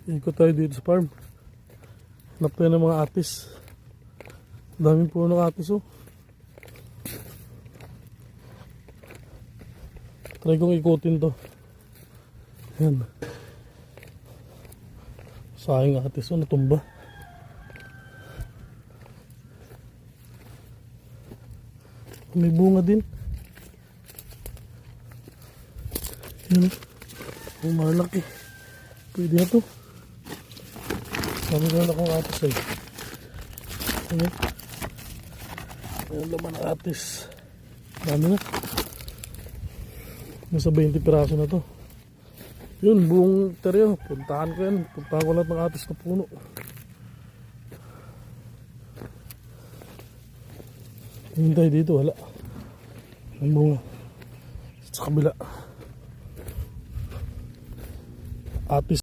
Ikot tayo dito sa farm. Hanap tayo ng mga atis. Daming puno ng atis oh. Try kong ikutin to. Yan. Sayang atis oh, natumba. May bunga din. Yan. Oh, malaki. Pwede na to. Sabi ko na akong atis ay. Ayan. Ayan laman ang atis. Dami na. Nasa 20 piraso na to. Yun, buong teryo. Puntahan ko yan. Puntahan ko lahat ng atis na puno. Hintay dito, wala. Ang bunga. Sa kabila. Atis.